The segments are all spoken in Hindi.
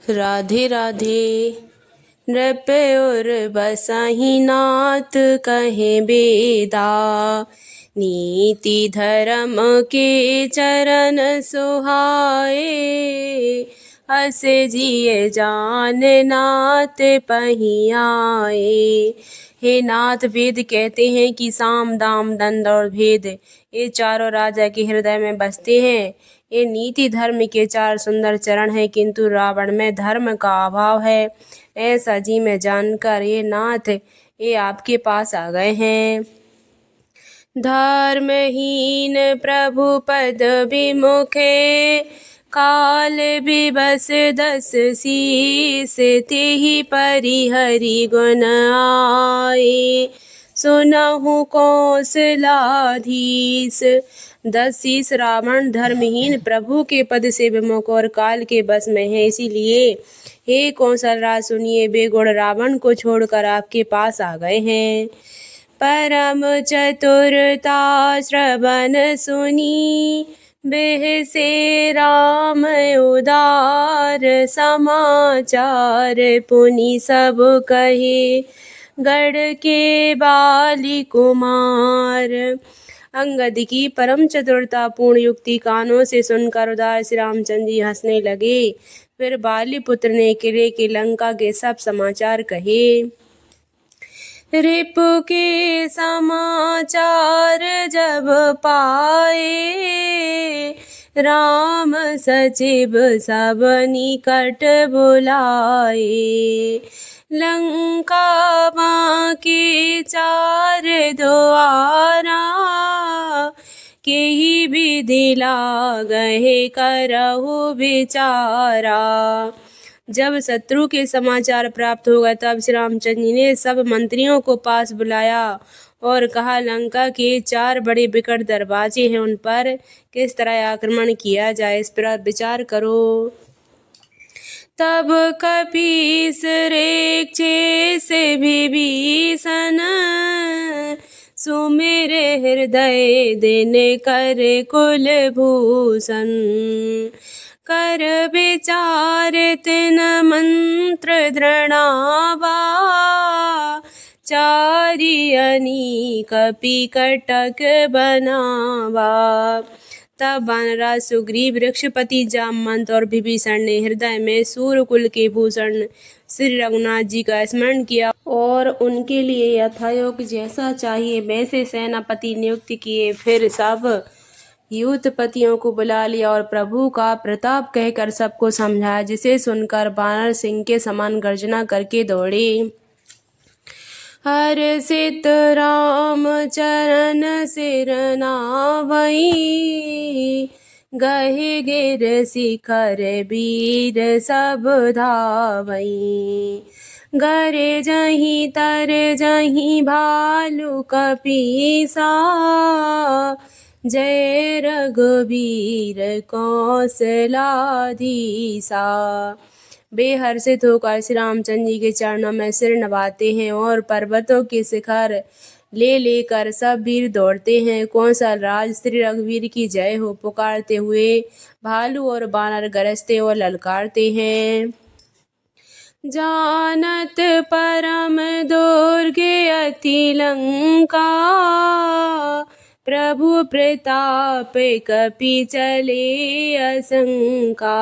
राधे राधे। नृप और बसहि नाथ कहे बेदा, नीति धर्म के चरण सुहाए। अस जिय जान नाथ पहियाए। हे नाथ, वेद कहते हैं कि साम दाम दंड और भेद ये चारों राजा के हृदय में बसते हैं। ये नीति धर्म के चार सुंदर चरण हैं, किंतु रावण में धर्म का अभाव है। ऐसा जी में जानकर ये नाथ ये आपके पास आ गए हैं। धर्महीन प्रभु पद विमुखे, काल विबस दस शीस तेहि परिहरि गुण आए। सुनहु कौशलाधीश। 10 शीस रावण धर्महीन प्रभु के पद से विमुख और काल के बस में है, इसीलिए हे कौशलराज सुनिए, बेगुण रावण को छोड़कर आपके पास आ गए हैं। परम चतुरता श्रवण सुनी, बिहसे राम उदार समाचार। पुनि सब कहे गढ़ के बाली कुमार। अंगद की परम चतुरता पूर्ण युक्ति कानों से सुनकर उदार श्री रामचंद्र जी हंसने लगे। फिर बाली पुत्र ने किले की लंका के सब समाचार कहे। रिपु के समाचार जब पाए, राम सचिव सब निकट बुलाए। लंका बाँके चार द्वारा, केहि विधि लागहि करहु विचारा। जब शत्रु के समाचार प्राप्त हो गए, तब श्री रामचंद्र जी ने सब मंत्रियों को पास बुलाया और कहा, लंका के 4 बड़े विकट दरवाजे हैं, उन पर किस तरह आक्रमण किया जाए, इस पर विचार करो। तब कपीस रेक्षे से विभीषण, सुमेरे हृदय देने कर कुलभूषण। कर विचार तिन मंत्र दृढ़ावा, चारियनी कपि कटक बनावा। तब वानराज सुग्रीव, वृक्षपति जामवंत और विभीषण ने हृदय में सूर्यकुल के भूषण श्री रघुनाथ जी का स्मरण किया और उनके लिए यथायोग्य जैसा चाहिए वैसे सेनापति नियुक्त किए। फिर सब युद्धपतियों को बुला लिया और प्रभु का प्रताप कहकर सबको समझाया, जिसे सुनकर वानर सिंह के समान गर्जना करके दौड़े। हर्षित राम चरण सिर नावई, गहे गिर शिखर वीर सब धावई। गरे जहीं तर जहीं भालू कपीसा, जय रघुवीर कौशलाधीसा। बेहर्षित होकर श्री रामचंद्र जी के चरणों में सिर नवाते हैं और पर्वतों के शिखर ले लेकर सब वीर दौड़ते हैं। कौशल राज श्री रघुवीर की जय हो पुकारते हुए भालू और बानर गरजते और ललकारते हैं। जानत परम दुर्गे अति लंका, प्रभु प्रताप कपि चले असंका।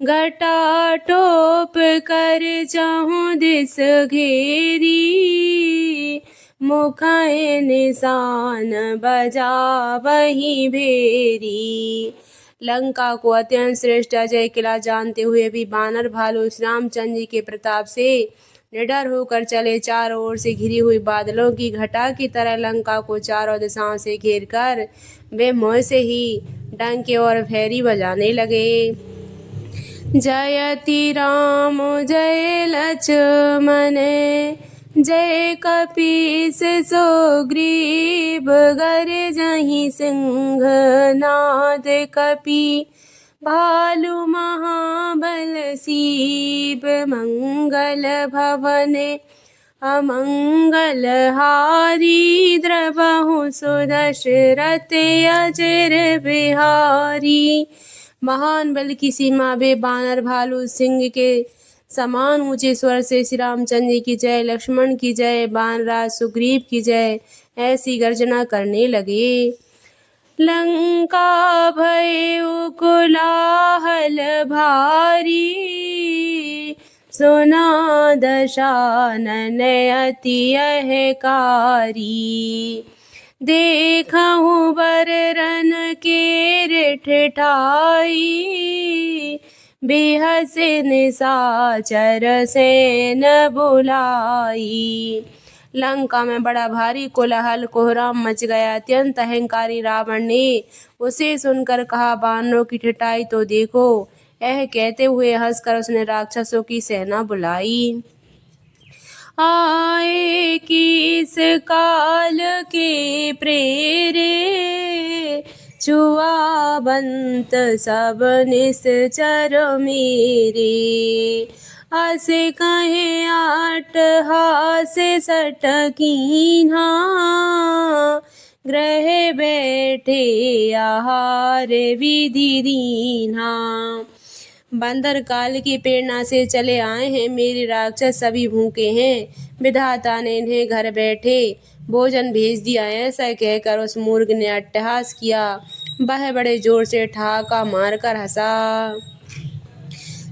घटा टोप कर चाहूं दिस घेरी, मुख निशान बजावहि भेरी। लंका को अत्यंत श्रेष्ठ अजय किला जानते हुए भी वानर भालू श्री रामचंद्र जी के प्रताप से निडर होकर चले। चारों ओर से घिरी हुई बादलों की घटा की तरह लंका को चारों दिशाओं से घेर कर वे मोह से ही डंके और भैरी बजाने लगे। जयति राम जय लक्ष्मण, जय कपीस सुग्रीव। गर जहीं सिंह नाद कपि, भालू महाबल सीब। मंगल भवन अमंगल हारी, द्रवहु सुदशरथ अजर बिहारी। महान बल की सीमा बे बानर भालू सिंह के समान ऊंचे स्वर से श्री रामचंद्र जी की जय, लक्ष्मण की जय, बानराज सुग्रीव की जय ऐसी गर्जना करने लगे। लंका भय कोलाहल भारी, सुना दशानन अति अहकारी। देखहु बर रन के ठिठाई, बेहस निशाचर सेन बुलाई। लंका में बड़ा भारी कोलाहल कोहराम मच गया। अत्यंत अहंकारी रावण ने उसे सुनकर कहा, बानरों की ठिठाई तो देखो। यह कहते हुए हंसकर उसने राक्षसों की सेना बुलाई। आए किस काल के प्रेरे, चुआबंत सब निश्चर मेरे। असे कहे आठ हासे सठ कीन्हा, ग्रह बैठे आहार विधि दीन्हा। बंदर काल की प्रेरणा से चले आए हैं, मेरे राक्षस सभी भूखे हैं। विधाता ने इन्हें घर बैठे भोजन भेज दिया। ऐसा कहकर उस मूर्ख ने अट्टहास किया। वह बड़े जोर से ठहाका मारकर हंसा।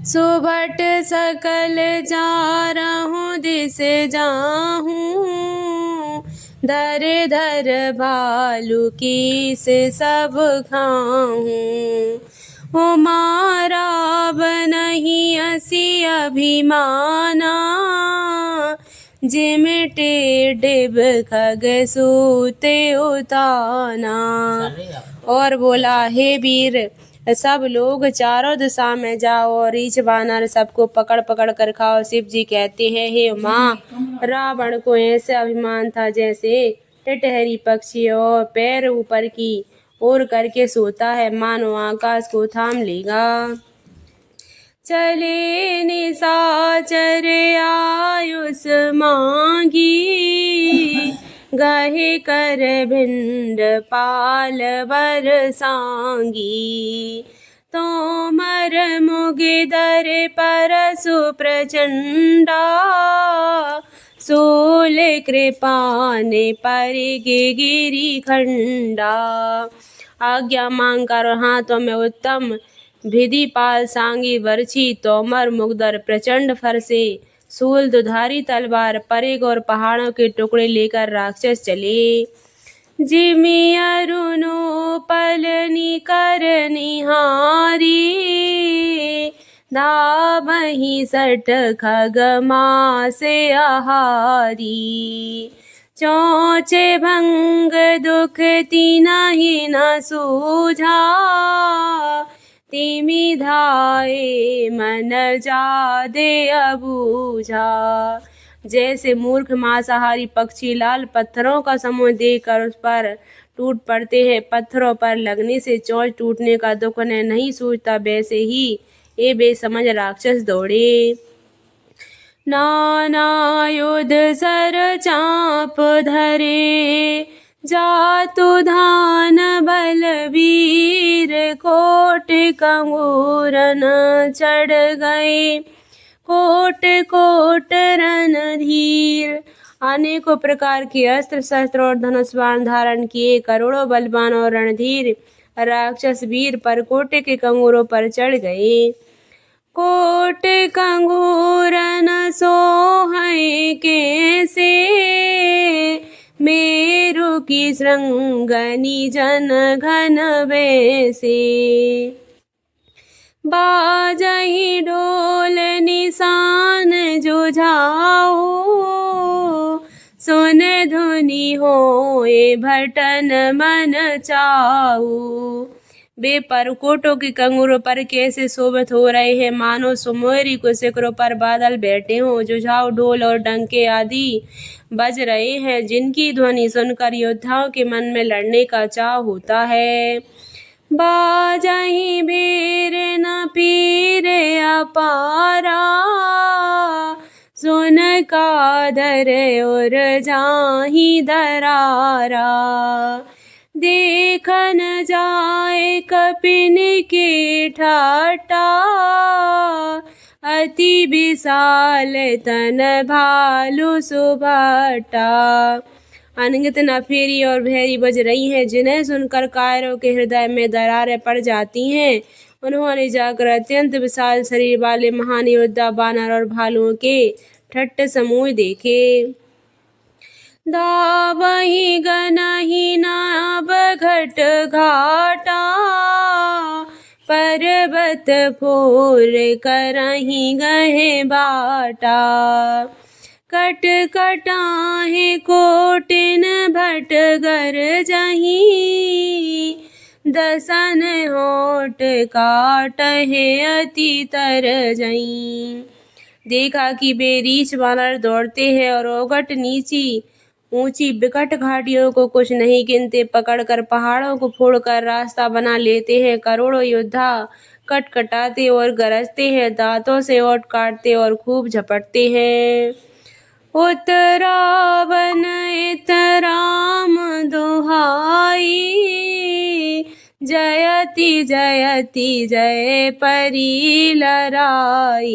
सुभट सकल जा रहूं दिस जाहूं, धर धर भालू कीस सब खाऊं। हमारा बनहि असी अभिमाना, जिमटे डिब खग सूते उताना। और बोला, हे वीर, सब लोग चारों दिशा में जाओ और रीछ बानर सबको पकड़ पकड़ कर खाओ। शिव जी कहते हैं, हे माँ, रावण को ऐसे अभिमान था जैसे टिटहरी पक्षी और पैर ऊपर की ओर करके सोता है, मानो आकाश को थाम लेगा। चले निशाचर आयुष मांगी, गहे कर भिंड पाल बरसांगी। तोमर मुगिदर परसु प्रचंडा, सोल कृपान परिगे गिरी खंडा। आज्ञा मांग कर हाथों में उत्तम भिधि पाल सांगी बरछी तोमर मुगदर प्रचंड फरसे सूल दुधारी तलवार परेग और पहाड़ों के टुकड़े लेकर राक्षस चले। जिमि अरुणो पल निकर निहारी, धावहि सठ खग मासे आहारी। चौचे भंग दुख तिनहि न सूझा, तिमि धाये मन जादे अबूझा। जैसे मूर्ख मांसाहारी पक्षी लाल पत्थरों का समूह देखकर उस पर टूट पड़ते हैं, पत्थरों पर लगने से चोंच टूटने का दुख उन्हें नहीं सूझता, वैसे ही ये बेसमझ राक्षस दौड़े। नाना युध सर चाप धरे, जातु धान बलवीर। कोट कंगूरन चढ़ गए, कोट कोट रणधीर। अनेकों प्रकार के अस्त्र शस्त्र और धनुष बाण धारण किए करोड़ों बलवान और रणधीर राक्षस वीर परकोट के कंगूरों पर चढ़ गए। कोट कंगूरन सोहै कैसे, मेरु की श्रृंगनि जन घन वैसे। बाजहि ढोल निशान जुझाओ, सुन धुनि होए भटन मन चाऊ। वे परकोटों के कंगूरों पर कैसे शोभित हो रहे हैं, मानो सुमेरु के शिखरों पर बादल बैठे हों। जुझाऊ ढोल और डंके आदि बज रहे हैं, जिनकी ध्वनि सुनकर योद्धाओं के मन में लड़ने का चाह होता है। बाजहि भीर न पीर अपारा, सुन कादर और जाहि दरारा। देखन जाए कपिन के ठाटा, अति विशाल तन भालु सुभटा। अनगिनत नफेरी और भेरी बज रही हैं, जिन्हें सुनकर कायरों के हृदय में दरारें पड़ जाती हैं। उन्होंने जाकर अत्यंत विशाल शरीर वाले महान योद्धा बानर और भालुओं के ठट्ट समूह देखे। दावही गनहि नाव घट घाटा, पर्वत फोर करहि गहे बाटा। कट कटाहे कोटिन भट गरजहि, दसन होठ काटहे अति तरजहीं। देखा कि बेरीछ वानर दौड़ते हैं और ओघट नीची ऊंची बिकट घाटियों को कुछ नहीं गिनते पकड़कर पहाड़ों को फोड़कर रास्ता बना लेते हैं। करोड़ों योद्धा कटकटाते और गरजते हैं, दांतों से ओंठ काटते और खूब झपटते हैं। उत रावण इत राम दुहाई, जयति जयति जय परी लराई।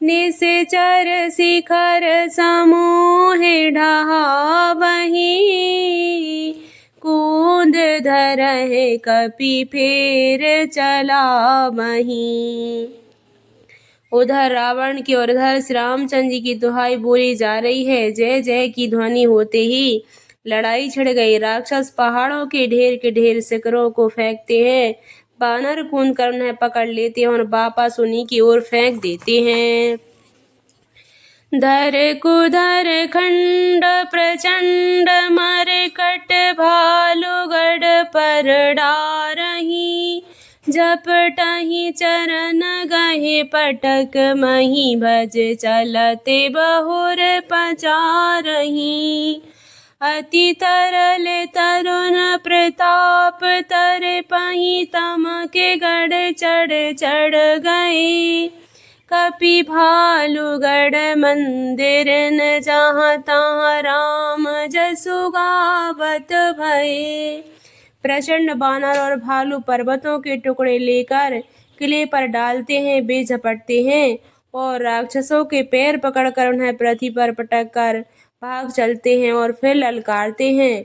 निश्चर शिखर समूह ढहावहीं, कूद धरहि कपि फेर चलावहीं। उधर रावण की और इधर श्री रामचंद्र जी की दुहाई बोली जा रही है। जय जय की ध्वनि होते ही लड़ाई छिड़ गई। राक्षस पहाड़ों के ढेर शिखरों को फेंकते हैं, बानर कूद कर उन्हें पकड़ लेते हैं और वापस उन्हीं की ओर फेंक देते हैं। धर कुधर खंड प्रचंड मरकट भालुगढ़ पर डारहीं, झपटहि चरण गहे पटक मही भज चलते बहुर पचारहीं। अति तरल तरुण प्रताप तरपहि तम के गढ़ चढ़ चढ़ गए। कपि भालुगढ़ मंदिर न जहाँ तहाँ राम जसु गावत भये। प्रचंड बानर और भालू पर्वतों के टुकड़े लेकर किले पर डालते हैं, वे झपटते हैं और राक्षसों के पैर पकड़कर उन्हें पृथ्वी पर पटक कर भाग चलते हैं और फिर ललकारते हैं।